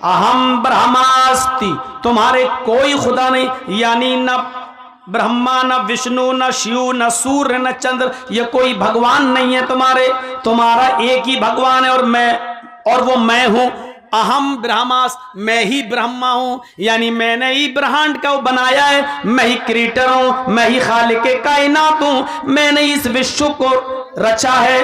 अहम ब्रह्मास्ति, तुम्हारे कोई खुदा नहीं, यानी न ब्रह्मा न विष्णु न शिव न सूर्य न चंद्र, ये कोई भगवान नहीं है तुम्हारे, तुम्हारा एक ही भगवान है और वो मैं हूं। अहम ब्रह्मास, मैं ही ब्रह्मा हूं, यानी मैंने ही ब्रह्मांड को बनाया है, मैं ही क्रिएटर हूं, मैं ही खालिक कायनात हूं, मैंने इस विश्व को रचा है।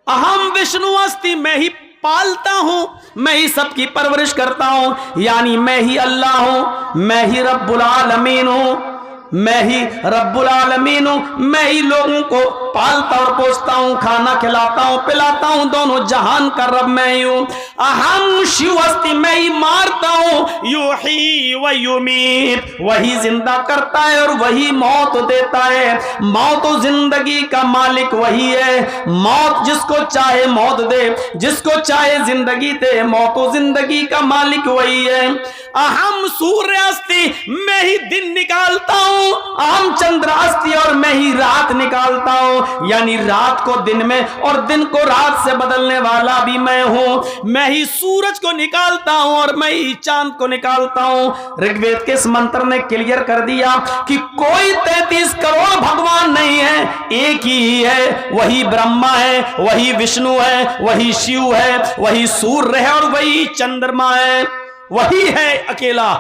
अहम विष्णु अस्ति, मैं ही पालता हूं, मैं ही सबकी परवरिश करता हूं, यानी मैं ही अल्लाह हूं, मैं ही रब्बुल आलमीन हूं, मैं ही रब्बुल आलमीन हूं, मैं ही लोगों को पालता और पोसता हूं, खाना खिलाता हूं पिलाता हूं, दोनों जहान का रब मैं ही हूं। अहम शिव अस्ति, मैं ही मारता हूं, युही व युमीत, वही जिंदा करता है और वही मौत देता है। मौत और जिंदगी का मालिक वही है, मौत जिसको चाहे मौत दे, जिसको चाहे जिंदगी दे, मौत और जिंदगी का मालिक वही है। अहम सूर्य अस्ति, मैं ही दिन निकालता हूं, अहम चंद्र अस्ति, और मैं ही रात निकालता हूं, यानी रात को दिन में और दिन को रात से बदलने वाला भी मैं हूं। मैं ही सूरज को निकालता हूं और मैं ही चांद को निकालता हूं। ऋग्वेद के इस मंत्र ने क्लियर कर दिया कि कोई 33 करोड़ भगवान नहीं है, एक ही है, वही ब्रह्मा है, वही विष्णु है, वही शिव है, वही सूर्य है और वही चंद्रमा है, वही है अकेला।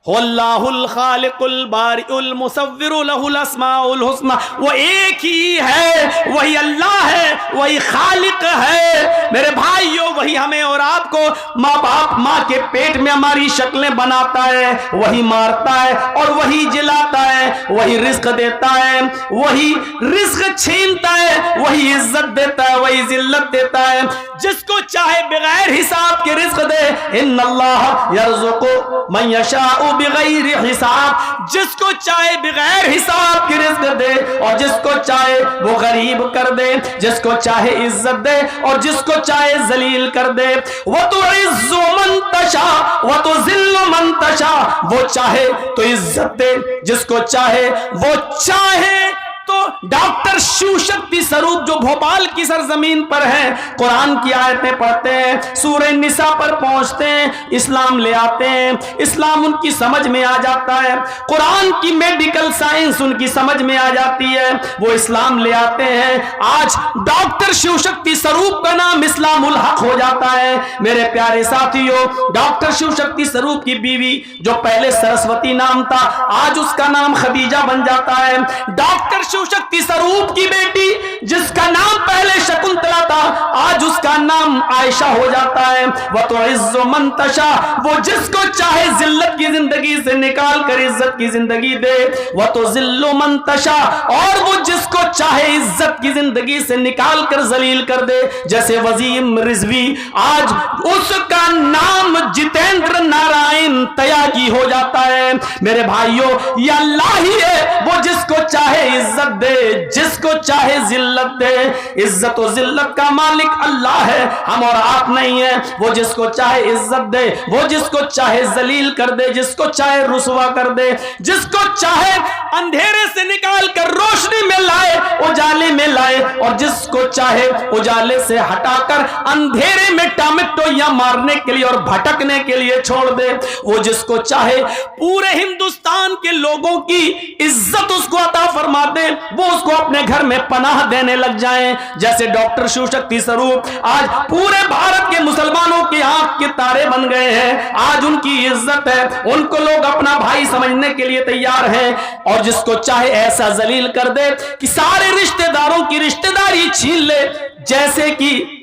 अल्लाहुल खालिकुल बारिउल मुसव्विरु लहुल अस्माउल हुस्ना, वो एक ही है, वही अल्लाह है, वही खालिक है। मेरे भाइयों, वही हमें और आपको माँ बाप माँ के पेट में हमारी शक्लें बनाता है, वही मारता है और वही जिलाता है, वही रिस्क देता है, वही रिस्क छीनता है, वही इज्जत देता है, वही जिल्लत देता है। जिसको चाहे बगैर हिसाब के रिस्क दे, इन्नल्लाह यर्ज़ुक़ु मन यशाउ बिगैर हिसाब, जिसको चाहे बगैर हिसाब की रिज़्क़ दे और जिसको चाहे वो गरीब कर दे, जिसको चाहे इज्जत दे और जिसको चाहे जलील कर दे। वो तो इज़्ज़ु मन तशा वो तो ज़िल्लु मन तशा, वो चाहे तो इज्जत दे, जिसको चाहे वो चाहे तो डॉक्टर शिव शक्ति स्वरूप जो भोपाल की सरजमीन पर है, कुरान की आयतें पढ़ते हैं, सूरह निसा पर पहुंचते हैं, इस्लाम ले आते हैं, इस्लाम उनकी समझ में आ जाता है, कुरान की मेडिकल साइंस उनकी समझ में आ जाती है, वो इस्लाम ले आते हैं। आज डॉक्टर शिव शक्ति स्वरूप का नाम इस्लामुल हक हो जाता है। मेरे प्यारे साथियों, डॉक्टर शिव शक्ति स्वरूप की बीवी जो पहले सरस्वती नाम था, आज उसका नाम खदीजा बन जाता है। डॉक्टर शिव शक्ति स्वरूप की बेटी जिसका नाम पहले शकुंतला था, आज उसका नाम आयशा हो जाता है। वह तो इज्जो मंतशा, वो जिसको चाहे जिल्लत की जिंदगी से निकाल कर इज्जत की जिंदगी दे। वह तो जिल्लो मंतशा, और वो जिसको चाहे इज्जत की जिंदगी से निकाल कर जलील कर दे। जैसे वजीम रिजवी, आज उसका नाम जितेंद्र नारायण त्यागी हो जाता है। मेरे भाइयों, ये अल्लाह ही है, वो जिसको चाहे इज्जत दे, जिसको चाहे जिल्लत दे। इज्जत और जिल्लत का मालिक अल्लाह है, हम और आप नहीं है। वो जिसको चाहे इज्जत दे, वो जिसको चाहे जलील कर दे, जिसको चाहे रुसवा कर दे, जिसको चाहे अंधेरे से निकाल कर रोशनी में लाए, उजाले में लाए, और जिसको चाहे उजाले से हटाकर अंधेरे में टमाटो मारने के लिए और भटकने के लिए छोड़ दे। वो जिसको चाहे पूरे हिंदुस्तान के लोगों की इज्जत उसको अता फरमा दे, वो उसको अपने घर में पनाह देने लग जाएं। जैसे डॉक्टर शिव शक्ति स्वरूप आज पूरे भारत के मुसलमानों की आंख के तारे बन गए हैं। आज उनकी इज्जत है, उनको लोग अपना भाई समझने के लिए तैयार हैं। और जिसको चाहे ऐसा जलील कर दे कि सारे रिश्तेदारों की रिश्तेदारी छीन ले। जैसे कि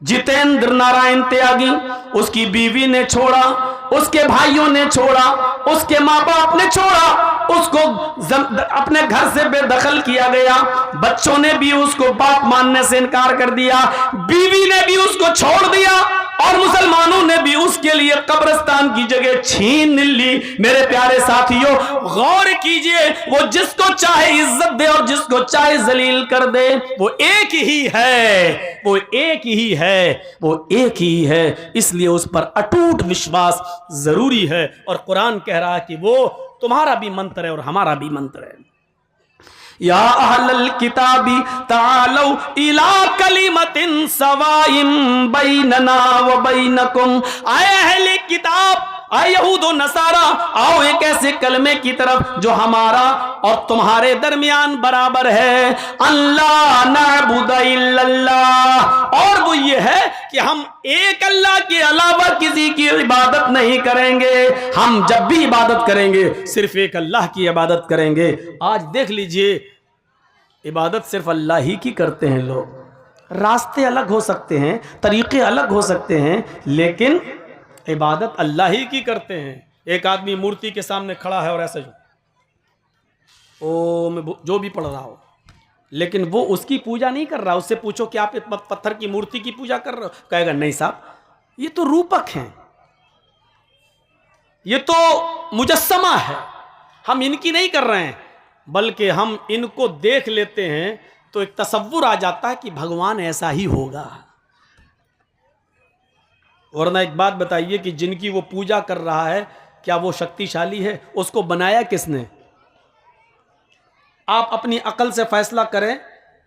जितेंद्र नारायण त्यागी, उसकी बीवी ने छोड़ा, उसके भाइयों ने छोड़ा, उसके माँ बाप ने छोड़ा, उसको अपने घर से बेदखल किया गया। बच्चों ने भी उसको बाप मानने से इनकार कर दिया, बीवी ने भी उसको छोड़ दिया, और मुसलमानों ने भी उसके लिए कब्रिस्तान की जगह छीन ली। मेरे प्यारे साथियों, गौर कीजिए, वो जिसको चाहे इज्जत दे और जिसको चाहे जलील कर दे, वो एक ही है, वो एक ही है, वो एक ही है। इसलिए उस पर अटूट विश्वास जरूरी है। और कुरान कह रहा है कि वो तुम्हारा भी मंत्र है और हमारा भी मंत्र है। या अहलल किताबी तालौ इला कलिमतिन सवाइम बैनना व बैनकुम। आए अहले किताब, आए यहूदो नसारा, आओ एक ऐसे कलमे की तरफ जो हमारा और तुम्हारे दरमियान बराबर है। अल्लाह नअबुद इल्लल्लाह, और वो ये है कि हम एक अल्लाह के अलावा किसी की इबादत नहीं करेंगे। हम जब भी इबादत करेंगे सिर्फ एक अल्लाह की इबादत करेंगे। आज देख लीजिए, इबादत सिर्फ अल्लाह ही की करते हैं लोग। रास्ते अलग हो सकते हैं, तरीके अलग हो सकते हैं, लेकिन इबादत अल्लाह ही की करते हैं। एक आदमी मूर्ति के सामने खड़ा है और ऐसे जो भी पढ़ रहा हो, लेकिन वो उसकी पूजा नहीं कर रहा। उससे पूछो कि आप पत्थर की मूर्ति की पूजा कर रहे हो, कहेगा नहीं साहब, ये तो रूपक हैं, ये तो मुजस्समा है, हम इनकी नहीं कर रहे हैं, बल्कि हम इनको देख लेते हैं तो एक तसव्वुर आ जाता है कि भगवान ऐसा ही होगा। वरना एक बात बताइए कि जिनकी वो पूजा कर रहा है, क्या वो शक्तिशाली है? उसको बनाया किसने? आप अपनी अकल से फैसला करें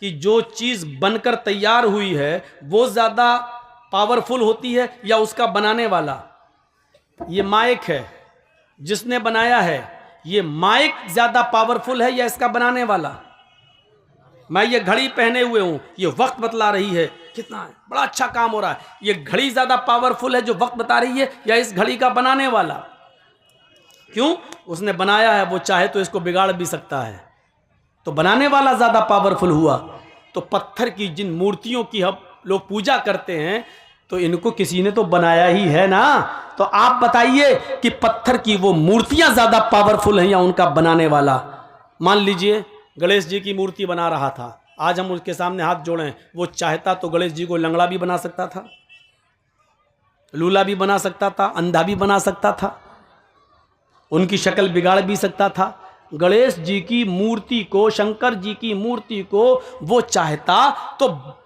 कि जो चीज़ बनकर तैयार हुई है वो ज़्यादा पावरफुल होती है या उसका बनाने वाला? ये माइक है, जिसने बनाया है, ये माइक ज़्यादा पावरफुल है या इसका बनाने वाला? मैं ये घड़ी पहने हुए हूँ, ये वक्त बतला रही है, कितना है, बड़ा अच्छा काम हो रहा है। ये घड़ी ज़्यादा पावरफुल है जो वक्त बता रही है या इस घड़ी का बनाने वाला? क्यों? उसने बनाया है, वो चाहे तो इसको बिगाड़ भी सकता है, तो बनाने वाला ज़्यादा पावरफुल हुआ। तो पत्थर की जिन मूर्तियों की हम लोग पूजा करते हैं, तो इनको किसी ने तो बनाया ही है ना। तो आप बताइए कि पत्थर की वो मूर्तियां ज़्यादा पावरफुल हैं या उनका बनाने वाला? मान लीजिए गणेश जी की मूर्ति बना रहा था, आज हम उसके सामने हाथ जोड़ें, वो चाहता तो गणेश जी को लंगड़ा भी बना सकता था, लूला भी बना सकता था, अंधा भी बना सकता था, उनकी शक्ल बिगाड़ भी सकता था। गणेश जी की मूर्ति को, शंकर जी की मूर्ति को वो चाहता तो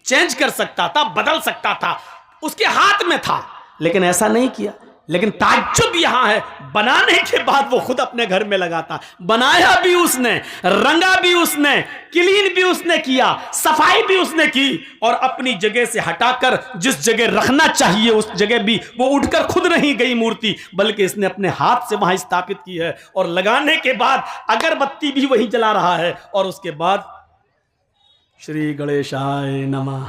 चेंज कर सकता था, बदल सकता था, उसके हाथ में था, लेकिन ऐसा नहीं किया। लेकिन ताज्जुब यहां है, बनाने के बाद वो खुद अपने घर में लगाता। बनाया भी उसने, रंगा भी उसने, क्लीन भी उसने किया, सफाई भी उसने की, और अपनी जगह से हटाकर जिस जगह रखना चाहिए उस जगह भी वो उठकर खुद नहीं गई मूर्ति, बल्कि इसने अपने हाथ से वहां स्थापित की है। और लगाने के बाद अगरबत्ती भी वहीं जला रहा है, और उसके बाद श्री गणेशाय नमः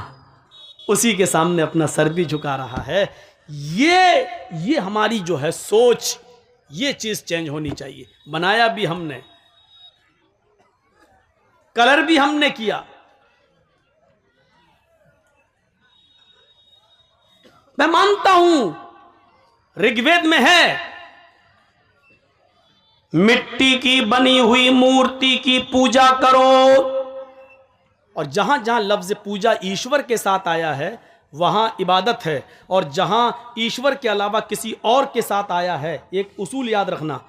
उसी के सामने अपना सर भी झुका रहा है। ये हमारी जो है सोच, ये चीज चेंज होनी चाहिए। बनाया भी हमने, कलर भी हमने किया। मैं मानता हूं ऋग्वेद में है, मिट्टी की बनी हुई मूर्ति की पूजा करो, और जहां जहां लफ्ज पूजा ईश्वर के साथ आया है वहां इबादत है, और जहां ईश्वर के अलावा किसी और के साथ आया है, एक उसूल याद रखना,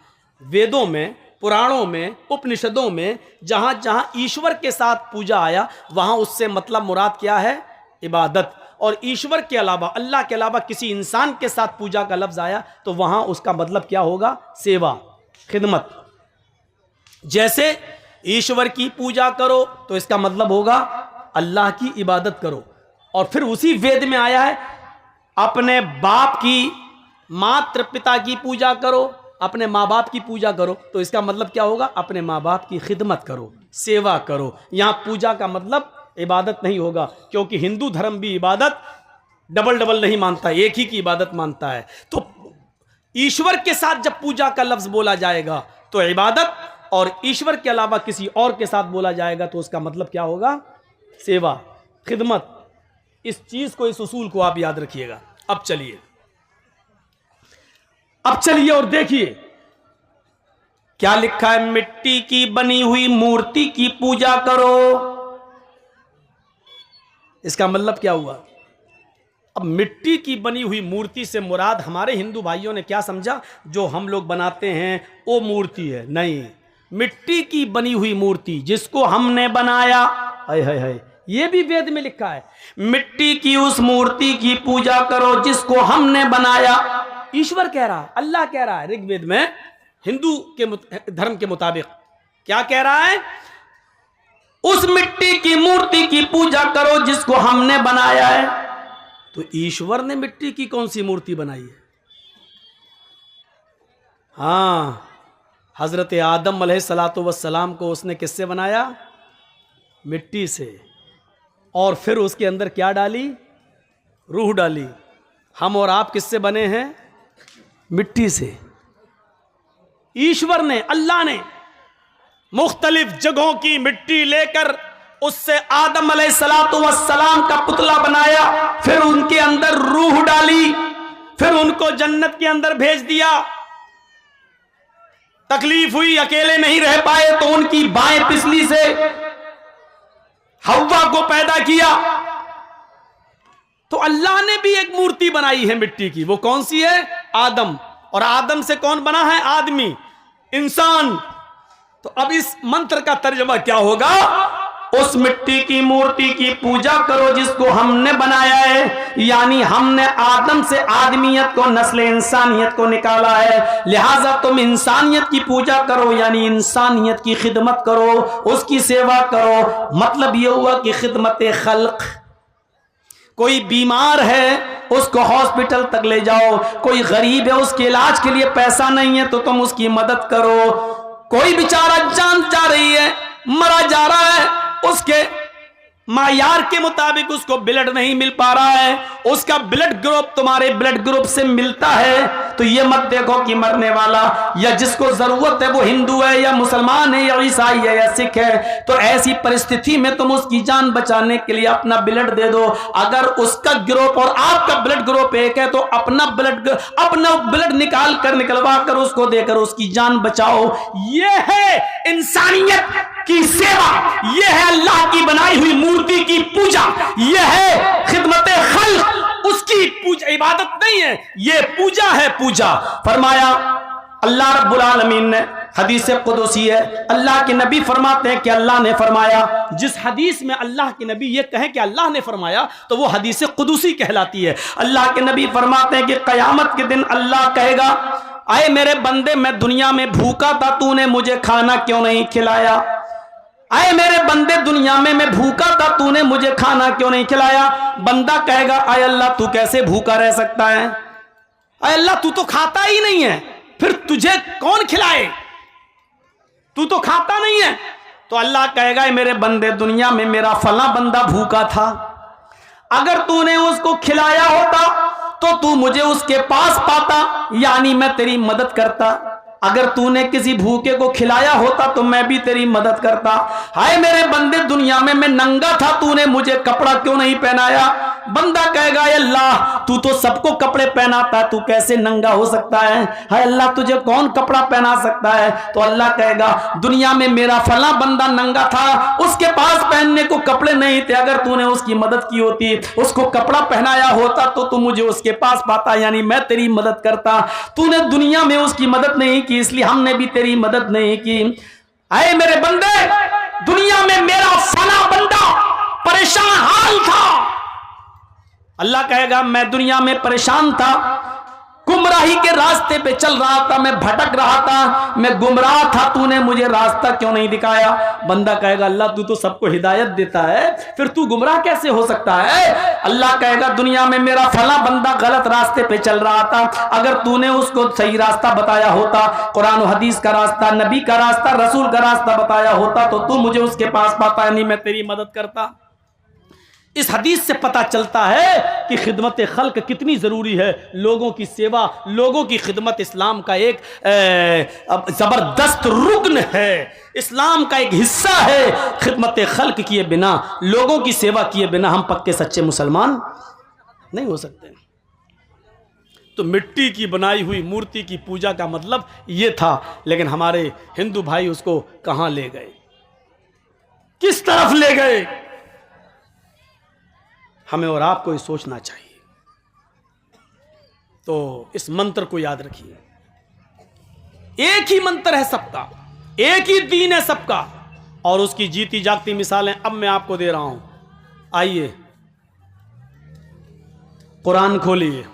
वेदों में, पुराणों में, उपनिषदों में जहां जहां ईश्वर के साथ पूजा आया वहां उससे मतलब मुराद क्या है? इबादत। और ईश्वर के अलावा, अल्लाह के अलावा किसी इंसान के साथ पूजा का लफ्ज आया तो वहां उसका मतलब क्या होगा? सेवा, खिदमत। जैसे ईश्वर की पूजा करो तो इसका मतलब होगा अल्लाह की इबादत करो। और फिर उसी वेद में आया है अपने बाप की, मात्र पिता की पूजा करो, अपने माँ बाप की पूजा करो, तो इसका मतलब क्या होगा? अपने माँ बाप की खिदमत करो, सेवा करो। यहाँ पूजा का मतलब इबादत नहीं होगा, क्योंकि हिंदू धर्म भी इबादत डबल डबल नहीं मानता, एक ही की इबादत मानता है। तो ईश्वर के साथ जब पूजा का लफ्ज बोला जाएगा तो इबादत, और ईश्वर के अलावा किसी और के साथ बोला जाएगा तो उसका मतलब क्या होगा? सेवा, खिदमत। इस चीज को, इस उसूल को आप याद रखिएगा। अब चलिए और देखिए क्या लिखा है, मिट्टी की बनी हुई मूर्ति की पूजा करो। इसका मतलब क्या हुआ? अब मिट्टी की बनी हुई मूर्ति से मुराद हमारे हिंदू भाइयों ने क्या समझा? जो हम लोग बनाते हैं वो मूर्ति है। नहीं, मिट्टी की बनी हुई मूर्ति जिसको हमने बनाया, हाय हाय हाय, ये भी वेद में लिखा है, मिट्टी की उस मूर्ति की पूजा करो जिसको हमने बनाया। ईश्वर कह रहा है, अल्लाह कह रहा है ऋग्वेद में, हिंदू के धर्म के मुताबिक क्या कह रहा है? उस मिट्टी की मूर्ति की पूजा करो जिसको हमने बनाया है। तो ईश्वर ने मिट्टी की कौन सी मूर्ति बनाई है? हाँ, हजरत आदम अलैहिस्सलातु वस्सलाम को उसने किससे बनाया? मिट्टी से। और फिर उसके अंदर क्या डाली? रूह डाली। हम और आप किससे बने हैं? मिट्टी से। ईश्वर ने, अल्लाह ने मुख्तलिफ जगहों की मिट्टी लेकर उससे आदम अलैहिस्सलातु वस्सलाम का पुतला बनाया, फिर उनके अंदर रूह डाली, फिर उनको जन्नत के अंदर भेज दिया। तकलीफ हुई, अकेले नहीं रह पाए, तो उनकी बाएं पिछली से हव्वा को पैदा किया। तो अल्लाह ने भी एक मूर्ति बनाई है मिट्टी की। वो कौन सी है? आदम। और आदम से कौन बना है? आदमी, इंसान। तो अब इस मंत्र का तर्जुमा क्या होगा? उस मिट्टी की मूर्ति की पूजा करो जिसको हमने बनाया है, यानी हमने आदम से आदमियत को, नस्ल इंसानियत को निकाला है। लिहाजा तुम इंसानियत की पूजा करो, यानी इंसानियत की खिदमत करो, उसकी सेवा करो। मतलब यह हुआ कि खिदमत खल्क। कोई बीमार है, उसको हॉस्पिटल तक ले जाओ। कोई गरीब है, उसके इलाज के लिए पैसा नहीं है, तो तुम उसकी मदद करो। कोई बेचारा जान जा रही है, मरा जा रहा है, उसके मायार के मुताबिक उसको ब्लड नहीं मिल पा रहा है, उसका ब्लड ग्रुप तुम्हारे ब्लड ग्रुप से मिलता है, तो ये मत देखो कि मरने वाला या जिसको जरूरत है वो हिंदू है या मुसलमान है या ईसाई है या सिख है। तो ऐसी परिस्थिति में तुम उसकी जान बचाने के लिए अपना ब्लड दे दो। अगर उसका ग्रुप और आपका ब्लड ग्रुप एक है, तो अपना ब्लड निकलवा कर उसको देकर उसकी जान बचाओ। ये है इंसानियत की सेवा, यह है अल्लाह की बनाई हुई मूर्ति की पूजा, यह है खिदमत खल्क। उसकी पूजा इबादत नहीं है, यह पूजा है। पूजा फरमाया अल्लाह रब्बुल आलमीन ने, हदीस कुदसी है, अल्लाह के नबी फरमाते हैं कि अल्लाह ने फरमाया। जिस हदीस में अल्लाह के नबी ये कहें कि अल्लाह ने फरमाया, तो वो हदीस कुदसी कहलाती है। अल्लाह के नबी फरमाते हैं कि कयामत के दिन अल्लाह कहेगा, आए मेरे बंदे, मैं दुनिया में भूखा था, तूने मुझे खाना क्यों नहीं खिलाया? आए मेरे बंदे, दुनिया में मैं भूखा था, तूने मुझे खाना क्यों नहीं खिलाया? बंदा कहेगा, आए अल्लाह, तू कैसे भूखा रह सकता है? आए अल्लाह, तू तो खाता ही नहीं है, फिर तुझे कौन खिलाए? तू तो खाता नहीं है। तो अल्लाह कहेगा, मेरे बंदे, दुनिया में मेरा फला बंदा भूखा था, अगर तूने उसको खिलाया होता तो तू मुझे उसके पास पाता, यानी मैं तेरी मदद करता। अगर तूने किसी भूखे को खिलाया होता तो मैं भी तेरी मदद करता। हाय मेरे बंदे, दुनिया में मैं नंगा था, तूने मुझे कपड़ा क्यों नहीं पहनाया? बंदा कहेगा, अल्लाह, तू तो सबको कपड़े पहनाता, तू कैसे नंगा हो सकता है? हाय अल्लाह, तुझे कौन कपड़ा पहना सकता है? तो अल्लाह कहेगा, दुनिया में मेरा फला बंदा नंगा था, उसके पास पहनने को कपड़े नहीं थे, अगर तूने उसकी मदद की होती, उसको कपड़ा पहनाया होता, तो तू मुझे उसके पास पाता, यानी मैं तेरी मदद करता। तूने दुनिया में उसकी मदद नहीं की, इसलिए हमने भी तेरी मदद नहीं की। आए मेरे बंदे, दुनिया में मेरा फला बंदा परेशान हाल था, अल्लाह कहेगा, मैं दुनिया में परेशान था, गुमराही के रास्ते पे चल रहा था, मैं भटक रहा था, मैं गुमराह था, तूने मुझे रास्ता क्यों नहीं दिखाया? बंदा कहेगा, अल्लाह, तू तो सबको हिदायत देता है, फिर तू गुमराह कैसे हो सकता है? अल्लाह कहेगा, दुनिया में मेरा फला बंदा गलत रास्ते पे चल रहा था, अगर तूने उसको सही रास्ता बताया होता, कुरान और हदीस का रास्ता, नबी का रास्ता, रसूल का रास्ता बताया होता, तो तू मुझे उसके पास पाता, नहीं मैं तेरी मदद करता। इस हदीस से पता चलता है कि खिदमत खल्क कितनी ज़रूरी है। लोगों की सेवा, लोगों की खिदमत इस्लाम का एक ज़बरदस्त रुकन है, इस्लाम का एक हिस्सा है। खिदमत खल्क किए बिना, लोगों की सेवा किए बिना हम पक्के सच्चे मुसलमान नहीं हो सकते। तो मिट्टी की बनाई हुई मूर्ति की पूजा का मतलब ये था, लेकिन हमारे हिंदू भाई उसको कहाँ ले गए, किस तरफ ले गए? हमें और आपको ये सोचना चाहिए। तो इस मंत्र को याद रखिए, एक ही मंत्र है सबका, एक ही दीन है सबका, और उसकी जीती जागती मिसालें अब मैं आपको दे रहा हूं। आइए कुरान खोलिए।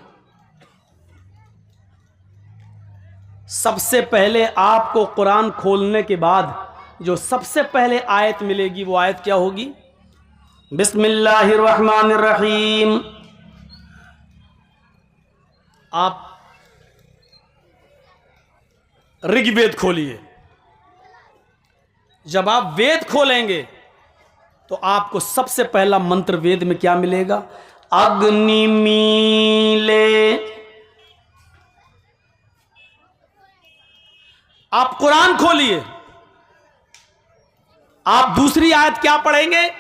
सबसे पहले आपको कुरान खोलने के बाद जो सबसे पहले आयत मिलेगी वो आयत क्या होगी? बिस्मिल्लाहिर्रहमानिर्रहीम। आप ऋग्वेद खोलिए। जब आप वेद खोलेंगे तो आपको सबसे पहला मंत्र वेद में क्या मिलेगा? अग्निमीले। आप कुरान खोलिए, आप दूसरी आयत क्या पढ़ेंगे?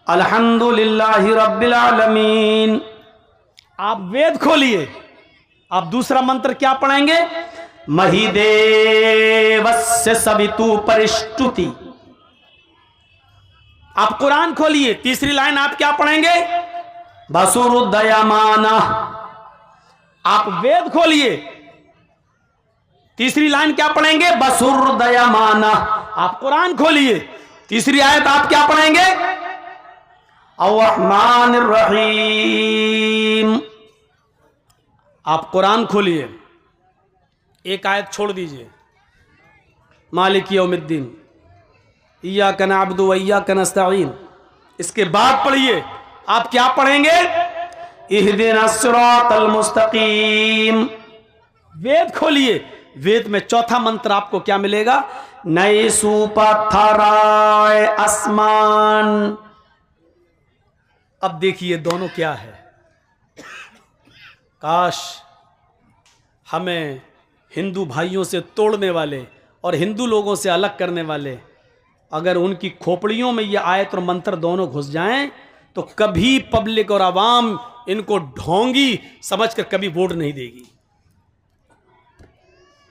अल्हम्दुलिल्लाहि रब्बिल आलमीन। आप वेद खोलिए, आप दूसरा मंत्र क्या पढ़ेंगे? महिदेवस्य सवितु परिष्टुति। आप कुरान खोलिए, तीसरी लाइन आप क्या पढ़ेंगे? वसुरुदयमाना। आप वेद खोलिए, तीसरी लाइन क्या पढ़ेंगे? वसुरुदयमाना। आप कुरान खोलिए, तीसरी आयत आप क्या पढ़ेंगे? अर्रहमानिर रहीम। आप कुरान खोलिए, एक आयत छोड़ दीजिए, मालिक यौमिद्दीन, इय्याका नअबुदु व इय्याका नस्तईन। इसके बाद पढ़िए, आप क्या पढ़ेंगे? इहदिनस सिरातल मुस्तकीम। वेद खोलिए, वेद में चौथा मंत्र आपको क्या मिलेगा? नए सुपथराय आसमान। अब देखिए दोनों क्या है। काश हमें हिंदू भाइयों से तोड़ने वाले और हिंदू लोगों से अलग करने वाले अगर उनकी खोपड़ियों में ये आयत और मंत्र दोनों घुस जाएं तो कभी पब्लिक और आवाम इनको ढोंगी समझकर कभी वोट नहीं देगी।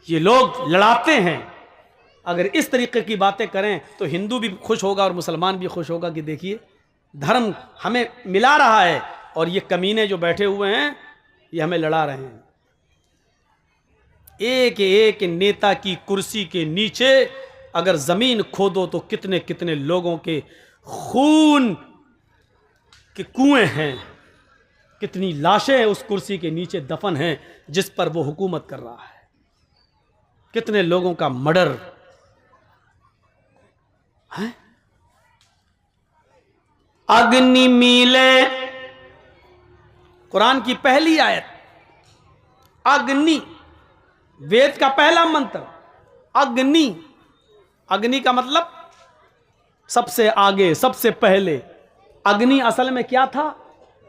ये लोग लड़ाते हैं, अगर इस तरीके की बातें करें तो हिंदू भी खुश होगा और मुसलमान भी खुश होगा कि देखिए धर्म हमें मिला रहा है और ये कमीने जो बैठे हुए हैं ये हमें लड़ा रहे हैं। एक एक नेता की कुर्सी के नीचे अगर जमीन खोदो तो कितने कितने लोगों के खून के कुएं हैं, कितनी लाशें उस कुर्सी के नीचे दफन हैं जिस पर वो हुकूमत कर रहा है, कितने लोगों का मर्डर है। अग्नि मीले, कुरान की पहली आयत, अग्नि, वेद का पहला मंत्र अग्नि। अग्नि का मतलब सबसे आगे, सबसे पहले। अग्नि असल में क्या था?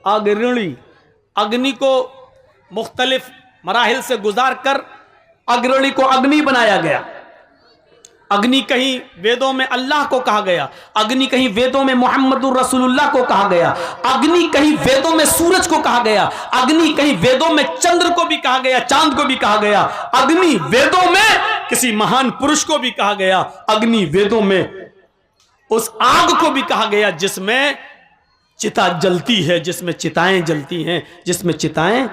अग्रणी। अग्नि को मुख्तलिफ मराहिल से गुजार कर अग्रणी को अग्नि बनाया गया। अग्नि कहीं वेदों में अल्लाह को कहा गया, अग्नि कहीं वेदों में मोहम्मदुर रसूलुल्लाह को कहा गया, अग्नि कहीं वेदों में सूरज को कहा गया, अग्नि कहीं वेदों में चंद्र को भी कहा गया, चांद को भी कहा गया, अग्नि वेदों में किसी महान पुरुष को भी कहा गया, अग्नि वेदों में उस आग को भी कहा गया जिसमें चिता जलती है, जिसमें चिताएं जलती हैं, जिसमें चिताएं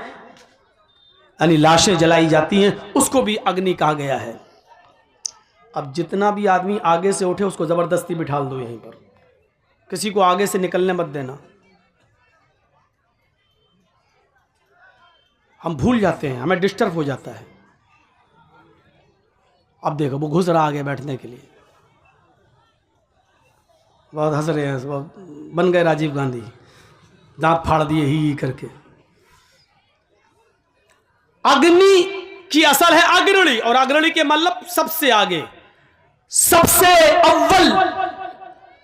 यानी लाशें जलाई जाती हैं, उसको भी अग्नि कहा गया है। अब जितना भी आदमी आगे से उठे उसको जबरदस्ती बिठाल दो यहीं पर, किसी को आगे से निकलने मत देना। हम भूल जाते हैं, हमें डिस्टर्ब हो जाता है। अब देखो वो घुस रहा आगे बैठने के लिए, बहुत हंस रहे हैं, बन गए राजीव गांधी, दांत फाड़ दिए ही करके। अग्नि की असल है अग्रणी, और अग्रणी के मतलब सबसे आगे, सबसे अव्वल।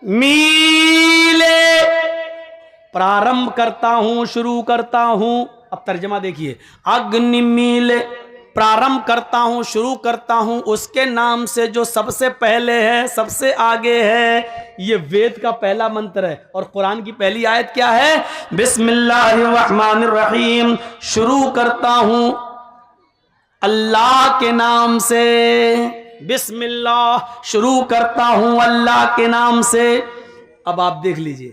मीले, प्रारंभ करता हूं, शुरू करता हूं। अब तर्जमा देखिए, अग्नि मीले, प्रारंभ करता हूं, शुरू करता हूं उसके नाम से जो सबसे पहले है, सबसे आगे है। ये वेद का पहला मंत्र है। और कुरान की पहली आयत क्या है? बिस्मिल्लाहिर्रहमानिर्रहीम। शुरू करता हूं अल्लाह के नाम से, बिस्मिल्लाह, शुरू करता हूं अल्लाह के नाम से। अब आप देख लीजिए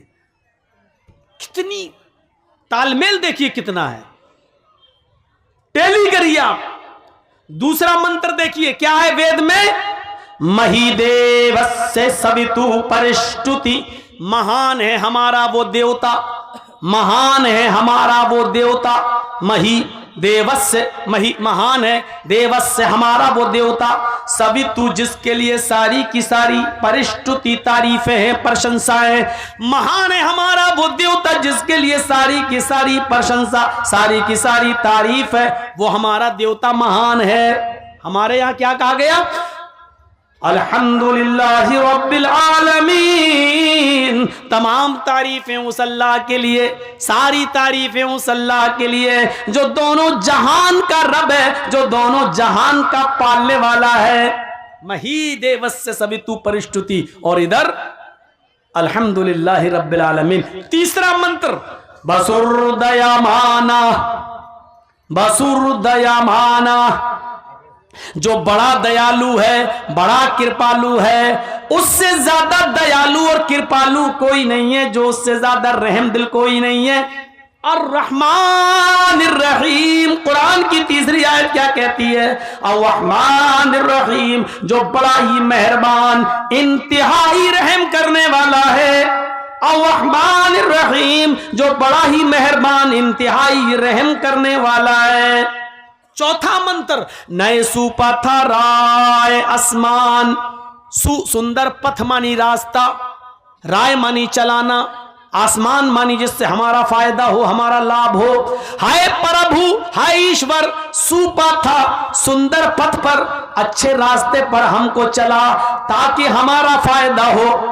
कितनी तालमेल, देखिए कितना है, टेली करिए आप। दूसरा मंत्र देखिए क्या है वेद में? महिदेवस्य सवितु परिष्टुति। महान है हमारा वो देवता, महान है हमारा वो देवता। मही देवस्य, मही महान है, देवस्य हमारा वो देवता, सभी तू जिसके लिए सारी की सारी परिष्टुति तारीफें हैं, प्रशंसाएं। महान है हमारा वो देवता जिसके लिए सारी की सारी प्रशंसा, सारी की सारी तारीफ है, वो हमारा देवता महान है। हमारे यहाँ क्या कहा गया? अल्हम्दुलिल्लाहि रब्बिल आलमीन। तमाम तारीफें उस अल्लाह के लिए, सारी तारीफें उस अल्लाह के लिए जो दोनों जहान का रब है, जो दोनों जहान का पालने वाला है। मही देवस्य सवितु परिष्टुति। और इधर अल्हम्दुलिल्लाहि रब्बिल आलमीन। तीसरा मंत्र बसुरदयामाना, बसुरदयामाना। जो बड़ा दयालु है, बड़ा कृपालु है, उससे ज्यादा दयालु और कृपालु कोई नहीं है, जो उससे ज्यादा रहम दिल कोई नहीं है। अर्रहमानिर रहीम। कुरान की तीसरी आयत क्या कहती है? अर्रहमानिर रहीम, जो बड़ा ही मेहरबान, इंतहाई रहम करने वाला है। अर्रहमानिर रहीम, जो बड़ा ही मेहरबान, इंतहाई रहम करने वाला है। चौथा मंत्र नए सुपथा राय आसमान। सुंदर पथ मानी रास्ता, राय मानी चलाना, आसमान मानी जिससे हमारा फायदा हो, हमारा लाभ हो। हाय प्रभु, हाय ईश्वर, सुपथा सुंदर पथ पर, अच्छे रास्ते पर हमको चला ताकि हमारा फायदा हो।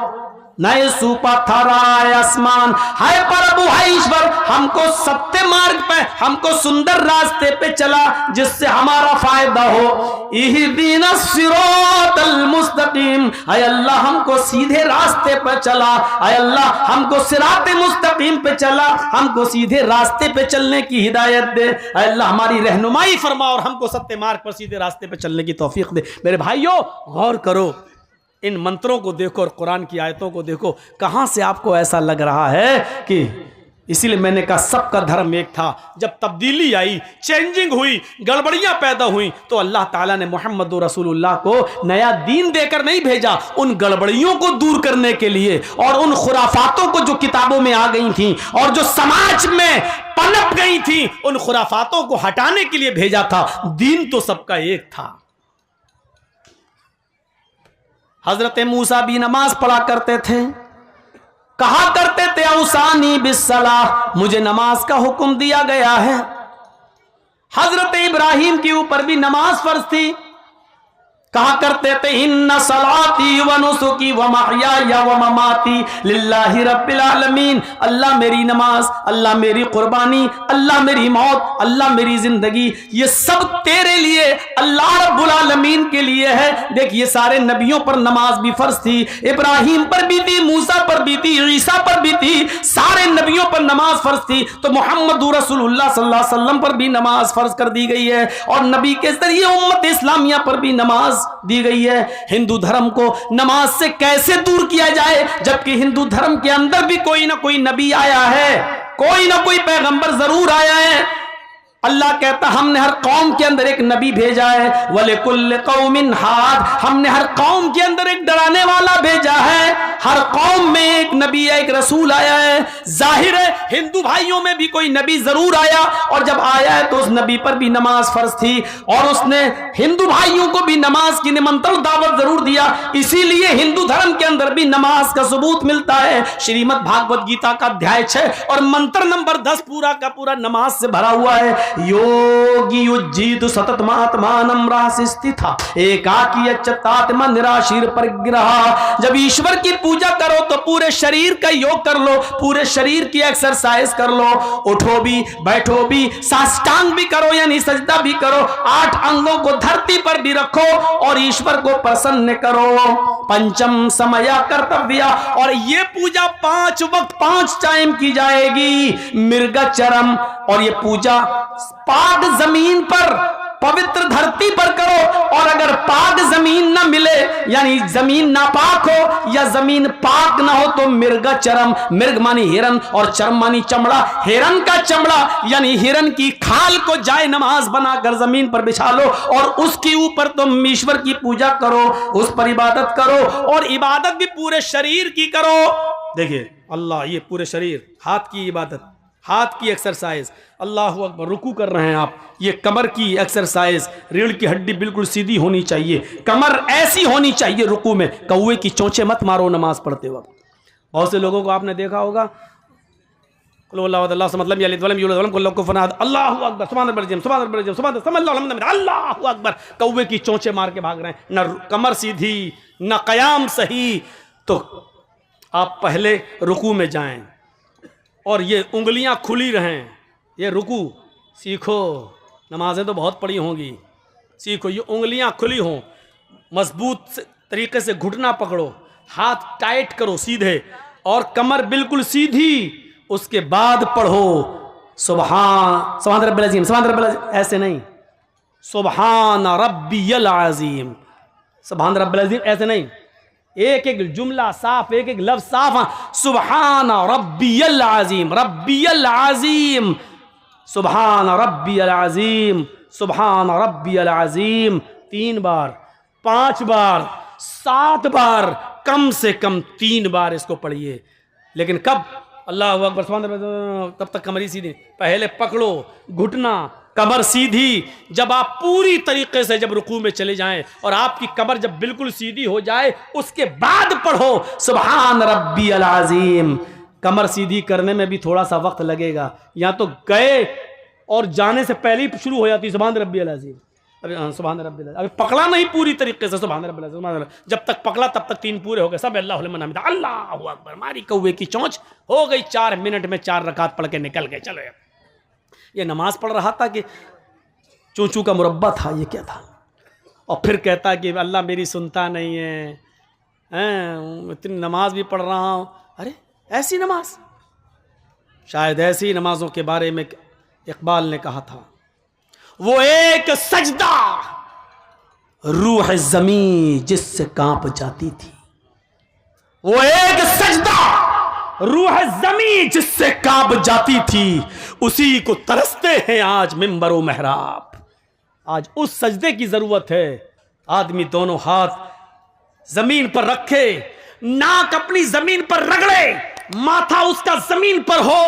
नए सुपथराय आसमान। हाय प्रभु, हाय ईश्वर, हमको सत्य मार्ग पे, हमको सुंदर रास्ते पे चला जिससे हमारा फायदा हो। इहदीना सिरातल मुस्तकीम। हाय अल्लाह, हमको सीधे रास्ते पे चला। हाय अल्लाह, हमको सिराते मुस्तकीम पे चला, हमको सीधे रास्ते पे चलने की हिदायत दे। हाय अल्लाह, हमारी रहनुमाई फरमा और हमको सत्य मार्ग पर सीधे रास्ते पे चलने की तौफीक दे। मेरे भाइयों, गौर करो, इन मंत्रों को देखो और कुरान की आयतों को देखो। कहां से आपको ऐसा लग रहा है कि, इसीलिए मैंने कहा सबका धर्म एक था। जब तब्दीली आई, चेंजिंग हुई, गड़बड़ियां पैदा हुई, तो अल्लाह ताला ने मोहम्मद रसूलुल्लाह को नया दीन देकर नहीं भेजा, उन गड़बड़ियों को दूर करने के लिए और उन खुराफातों को जो किताबों में आ गई थी और जो समाज में पनप गई थी, उन खुराफातों को हटाने के लिए भेजा था। दीन तो सबका एक था। हजरत मूसा भी नमाज पढ़ा करते थे, कहा करते थे औसानी बिस्सलाह, मुझे नमाज का हुक्म दिया गया है। हजरत इब्राहिम के ऊपर भी नमाज फर्ज थी, कहा करते थे इन्ना सलाती व नुसुकी व महयाया व ममाती लिल्लाहि रब्बिल आलमीन। अल्लाह मेरी नमाज, अल्लाह मेरी कुर्बानी, अल्लाह मेरी मौत, अल्लाह मेरी जिंदगी, ये सब तेरे लिए, अल्लाह रब्बुल आलमीन के लिए है। देखिए, सारे नबियों पर नमाज भी फर्ज थी, इब्राहिम पर भी थी, मूसा पर भी थी, ईसा पर भी थी, सारे नबियों पर नमाज फर्ज थी। तो मोहम्मद रसूलुल्लाह सल्लल्लाहु अलैहि वसल्लम पर भी नमाज फर्ज कर दी गई है और नबी के जरिए उम्मत इस्लामिया पर भी नमाज दी गई है। हिंदू धर्म को नमाज से कैसे दूर किया जाए, जबकि हिंदू धर्म के अंदर भी कोई ना कोई नबी आया है, कोई ना कोई पैगंबर जरूर आया है। अल्लाह कहता हमने हर कौम के अंदर एक नबी भेजा है, वलिकुल्लि कौमिन हाद, हमने हर कौम के अंदर एक डराने वाला भेजा है। हर कौम में एक नबी, एक रसूल आया है। जाहिर है हिंदू भाइयों में भी कोई नबी जरूर आया, और जब आया है तो उस नबी पर भी नमाज फर्ज थी और उसने हिंदू भाइयों को भी नमाज की निमंत्रण दावत जरूर दिया। इसीलिए हिंदू धर्म के अंदर भी नमाज का सबूत मिलता है। श्रीमद् भागवत गीता का अध्याय 6 और मंत्र नंबर 10 पूरा का पूरा नमाज से भरा हुआ है। योगी युज्जीत सतत महात्मानम रासि स्थिता एकाकी अच्युतात्मा निराशीर परिग्रह। जब ईश्वर की पूजा करो तो पूरे शरीर का योग कर लो, पूरे शरीर की एक्सरसाइज कर लो, उठो भी, बैठो भी, साष्टांग भी करो यानी सजदा भी करो, 8 अंगों को धरती पर भी रखो और ईश्वर को प्रसन्न करो। पंचम समया कर्तव्य, और ये पूजा 5 वक्त 5 टाइम की जाएगी। मृगचरम, और ये पूजा पाक जमीन पर, पवित्र धरती पर करो। और अगर पाक जमीन ना मिले यानी जमीन नापाक हो या जमीन पाक ना हो तो मृगचरम, मृग मानी हिरन और चरम मानी चमड़ा, हिरन का चमड़ा यानी हिरन की खाल को जाए नमाज बनाकर जमीन पर बिछा लो और उसके ऊपर तुम ईश्वर की पूजा करो, उस पर इबादत करो। और इबादत भी पूरे शरीर की करो। देखिए अल्लाह, ये पूरे शरीर, हाथ की इबादत, हाथ की एक्सरसाइज, अल्लाह अकबर, रुकू कर रहे हैं आप, ये कमर की एक्सरसाइज, रीढ़ की हड्डी बिल्कुल सीधी होनी चाहिए, कमर ऐसी होनी चाहिए रुकू में, कौवे की चोंचे मत मारो नमाज पढ़ते वक्त। बहुत से लोगों को आपने देखा होगा, अल्लाह अकबर, कौवे की चोंचे मार के भाग रहे हैं, न कमर सीधी न कयाम सही। तो आप पहले रुकू में जाएं और ये उंगलियां खुली रहें, ये रुकू सीखो, नमाजें तो बहुत पड़ी होंगी, सीखो ये उंगलियां खुली हों, मजबूत तरीके से घुटना पकड़ो, हाथ टाइट करो सीधे और कमर बिल्कुल सीधी। उसके बाद पढ़ो सुभान रब्बिल अज़ीम, सुभान रब्बिल अज़ीम, ऐसे नहीं, सुभान रब्बियल अज़ीम, सुभान रब्बिल अज़ीम ऐसे नहीं, एक एक जुमला साफ, एक एक लफ्ज साफ, सुभान रब्बियल अज़ीम, रब्बियल अज़ीम, सुभान रब्बियल अज़ीम, सुभान रब्बियल अज़ीम, 3 बार, 5 बार, 7 बार, कम से कम 3 बार इसको पढ़िए। लेकिन कब? अल्लाह अकबर, तब तक कमर सीधी, पहले पकड़ो घुटना, कमर सीधी। जब आप पूरी तरीके से जब रुकू में चले जाएं और आपकी कमर जब बिल्कुल सीधी हो जाए, उसके बाद पढ़ो सुभान रब्बियल अज़ीम। कमर सीधी करने में भी थोड़ा सा वक्त लगेगा, या तो गए और जाने से पहले ही शुरू हो जाती सुभान रब्बियल अज़ीम, सुभान रब्बिल अज़ीम, अभी पकड़ा नहीं पूरी तरीके से, सुभान रब्बिल अज़ीम, जब तक पकड़ा तब तक 3 पूरे हो गए, सब अल्लाहु लिमन हमिदा, अल्लाहु अकबर, मारी कौवे की चोंच, हो गई 4 मिनट में 4 रकात पढ़ के निकल गए। चलो ये नमाज पढ़ रहा था कि चूचू का मुरब्बा था, ये क्या था? और फिर कहता कि अल्लाह मेरी सुनता नहीं है, इतनी नमाज भी पढ़ रहा हूँ। अरे ऐसी नमाज, शायद ऐसी नमाजों के बारे में इकबाल ने कहा था, वो एक सजदा रूह ज़मीं जिससे कांप जाती थी, वो एक सजदा रूह ज़मीं जिससे कांप जाती थी, उसी को तरसते हैं आज मिंबर व मेहराब। आज उस सजदे की जरूरत है, आदमी दोनों हाथ जमीन पर रखे, नाक अपनी जमीन पर रगड़े, माथा उसका जमीन पर हो।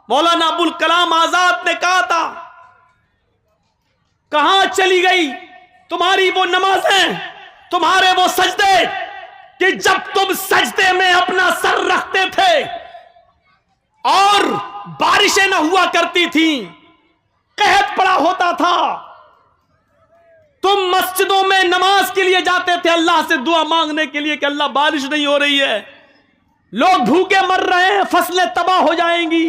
मौलाना अबुल कलाम आजाद ने कहा था, कहां चली गई तुम्हारी वो नमाजें, तुम्हारे वो सजदे कि जब तुम सजदे में अपना सर रखते थे और बारिशें न हुआ करती थी, कहत पड़ा होता था, तुम मस्जिदों में नमाज के लिए जाते थे अल्लाह से दुआ मांगने के लिए कि अल्लाह बारिश नहीं हो रही है, लोग भूखे मर रहे हैं, फसलें तबाह हो जाएंगी।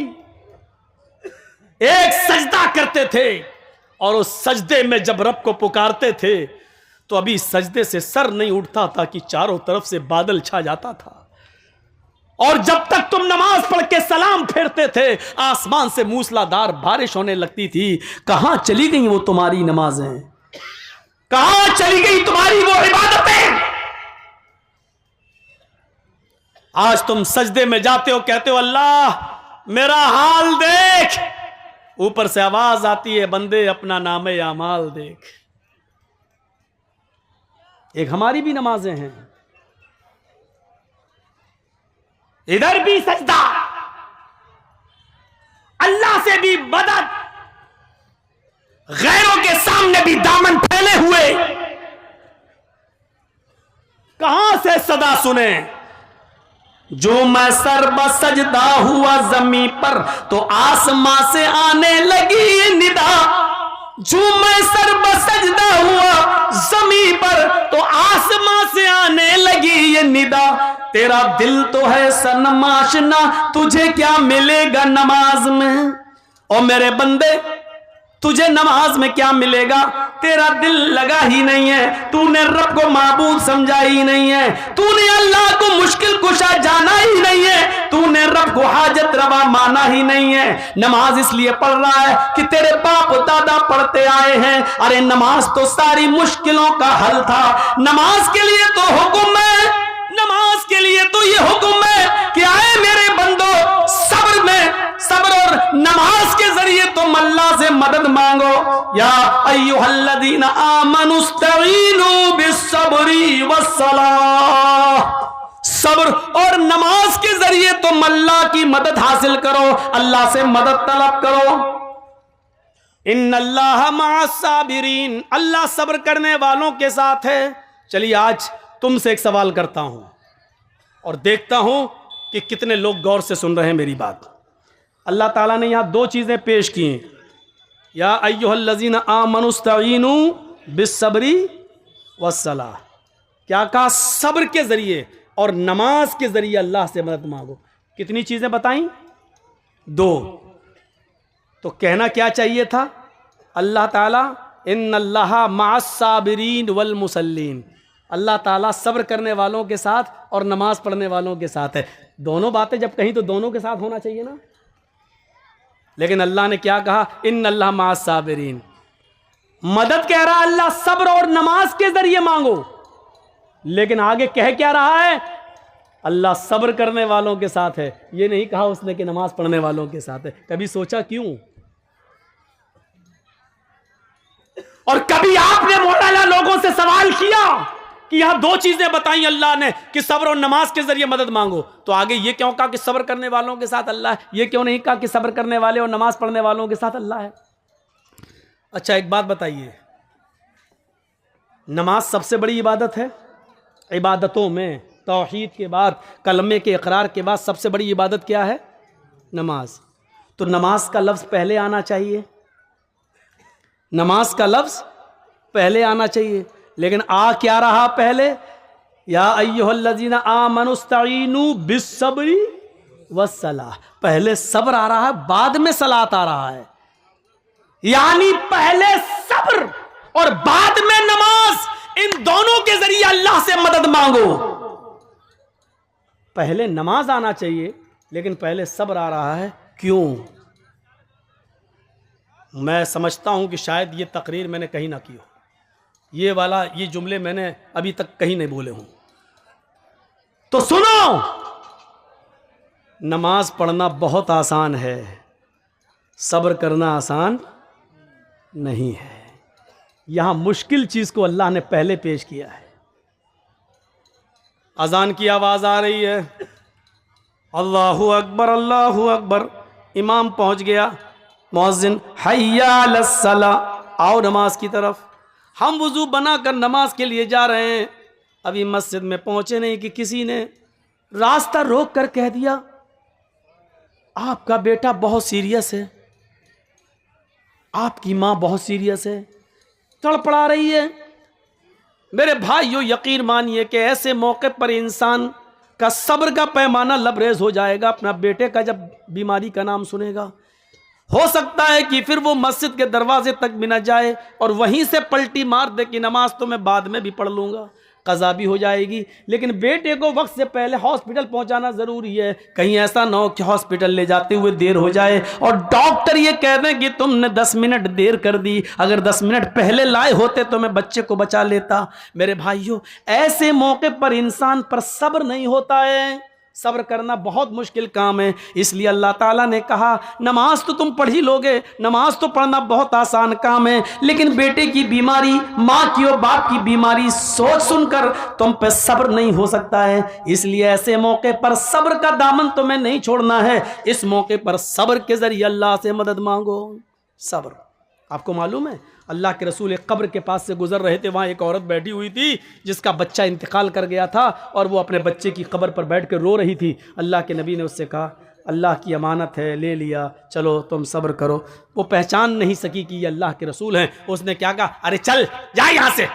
एक सजदा करते थे और उस सजदे में जब रब को पुकारते थे तो अभी सजदे से सर नहीं उठता था कि चारों तरफ से बादल छा जाता था। और जब तक तुम नमाज पढ़ के सलाम फेरते थे, आसमान से मूसलाधार बारिश होने लगती थी। कहां चली गई वो तुम्हारी नमाजें, कहां चली गई तुम्हारी वो इबादतें? आज तुम सजदे में जाते हो, कहते हो अल्लाह मेरा हाल देख, ऊपर से आवाज आती है बंदे अपना नामे अमाल देख। एक हमारी भी नमाजें हैं, इधर भी सजदा, अल्लाह से भी मदद, गैरों के सामने भी दामन फैले हुए। कहां से सदा सुने? जो मैं सर बसजदा हुआ जमी पर तो आसमां से आने लगी ये निदा। जो मैं सर बसजदा हुआ जमी पर तो आसमां से आने लगी ये निदा। तेरा दिल तो है सनमाशना, तुझे क्या मिलेगा नमाज में? और मेरे बंदे तुझे नमाज में क्या मिलेगा? तेरा दिल लगा ही नहीं है, तूने रब को माबूद समझा ही नहीं है, तूने अल्लाह को मुश्किल कुशा जाना ही नहीं है, तूने रब को हाजत रवा माना ही नहीं है। नमाज इसलिए पढ़ रहा है कि तेरे बाप दादा पढ़ते आए हैं। अरे नमाज तो सारी मुश्किलों का हल था। नमाज के लिए तो हुक्म है, नमाज के लिए तो ये हुक्म है कि आए मेरे बंदो सब्र में, सब्र और नमाज के जरिए तुम अल्लाह से मदद मांगो। या अय्युहल्लज़ीना आमनुस्तईनु बिस्सब्री वस्सलाह, सब्र और नमाज के जरिए तुम अल्लाह की मदद हासिल करो, अल्लाह से मदद तलब करो। इन्नल्लाह मअस साबिरीन, अल्लाह सब्र करने वालों के साथ है। चलिए आज तुमसे एक सवाल करता हूं और देखता हूं कि कितने लोग गौर से सुन रहे हैं मेरी बात। अल्लाह ताला ने यहां दो चीजें पेश की हैं, या अय्युहल्लज़ीना आमनुस्तईनु बिस्सब्री वस्सलाह। क्या कहा? सब्र के जरिए और नमाज के जरिए अल्लाह से मदद मांगो। कितनी चीजें बताई? दो। तो कहना क्या चाहिए था अल्लाह ताला? इन्नल्लाह मअस साबिरीन वल मुसल्लीन, अल्लाह ताला सब्र करने वालों के साथ और नमाज पढ़ने वालों के साथ है। दोनों बातें जब कहीं तो दोनों के साथ होना चाहिए ना। लेकिन अल्लाह ने क्या कहा? इन्नल्लाह मअस साबिरीन। मदद कह रहा है अल्लाह सब्र और नमाज के जरिए मांगो, लेकिन आगे कह क्या रहा है? अल्लाह सब्र करने वालों के साथ है। ये नहीं कहा उसने कि नमाज पढ़ने वालों के साथ है। कभी सोचा क्यों? और कभी आपने मौलाना लोगों से सवाल किया कि यहां दो चीजें बताई अल्लाह ने कि सब्र और नमाज के जरिए मदद मांगो, तो आगे ये क्यों कहा कि सब्र करने वालों के साथ अल्लाह है? ये क्यों नहीं कहा कि सब्र करने वाले और नमाज पढ़ने वालों के साथ अल्लाह है? अच्छा एक बात बताइए, नमाज सबसे बड़ी इबादत है। इबादतों में तौहीद के बाद, कलमे के इकरार के बाद सबसे बड़ी इबादत क्या है? नमाज। तो नमाज का लफ्ज़ पहले आना चाहिए, नमाज का लफ्ज़ पहले आना चाहिए, लेकिन आ क्या रहा पहले? या अय्युहल्लज़ीना आमनुस्तईनु बिस्सब्री वस्सलाह। पहले सब्र आ रहा है, बाद में सलात आ रहा है। यानी पहले सब्र और बाद में नमाज, इन दोनों के जरिए अल्लाह से मदद मांगो। पहले नमाज आना चाहिए, लेकिन पहले सब्र आ रहा है। क्यों? मैं समझता हूं कि शायद ये तकरीर मैंने कहीं ना की हो, ये जुमले मैंने अभी तक कहीं नहीं बोले हूं। तो सुनो, नमाज पढ़ना बहुत आसान है, सब्र करना आसान नहीं है। यहां मुश्किल चीज को अल्लाह ने पहले पेश किया है। अजान की आवाज आ रही है, अल्लाहु अकबर अल्लाहु अकबर। इमाम पहुंच गया, मुअज्जिन हय्या अलस्सला, आओ नमाज की तरफ। हम वुजू बनाकर नमाज के लिए जा रहे हैं, अभी मस्जिद में पहुंचे नहीं कि किसी ने रास्ता रोक कर कह दिया, आपका बेटा बहुत सीरियस है, आपकी माँ बहुत सीरियस है, तड़पड़ा रही है। मेरे भाइयों, यकीन मानिए कि ऐसे मौके पर इंसान का सब्र का पैमाना लबरेज हो जाएगा अपना बेटे का जब बीमारी का नाम सुनेगा। हो सकता है कि फिर वो मस्जिद के दरवाजे तक भी न जाए और वहीं से पलटी मार दे कि नमाज तो मैं बाद में भी पढ़ लूँगा, कज़ा भी हो जाएगी। लेकिन बेटे को वक्त से पहले हॉस्पिटल पहुंचाना ज़रूरी है। कहीं ऐसा ना हो कि हॉस्पिटल ले जाते हुए देर हो जाए और डॉक्टर ये कह दें कि तुमने 10 मिनट देर कर दी, अगर 10 मिनट पहले लाए होते तो मैं बच्चे को बचा लेता। मेरे भाइयों, ऐसे मौके पर इंसान पर सब्र नहीं होता है। सब्र करना बहुत मुश्किल काम है। इसलिए अल्लाह ताला ने कहा, नमाज तो तुम पढ़ ही लोगे, नमाज तो पढ़ना बहुत आसान काम है, लेकिन बेटे की बीमारी, माँ की और बाप की बीमारी सोच सुनकर तुम पे सब्र नहीं हो सकता है। इसलिए ऐसे मौके पर सब्र का दामन तुम्हें नहीं छोड़ना है। इस मौके पर सब्र के जरिए अल्लाह से मदद मांगो। सब्र, आपको मालूम है अल्लाह के रसूल एक कब्र के पास से गुजर रहे थे, वहाँ एक औरत बैठी हुई थी जिसका बच्चा इंतकाल कर गया था और वो अपने बच्चे की कब्र पर बैठ कर रो रही थी। अल्लाह के नबी ने उससे कहा, अल्लाह की अमानत है, ले लिया, चलो तुम सब्र करो। वो पहचान नहीं सकी कि ये अल्लाह के रसूल हैं। उसने क्या कहा, अरे चल जा यहाँ से।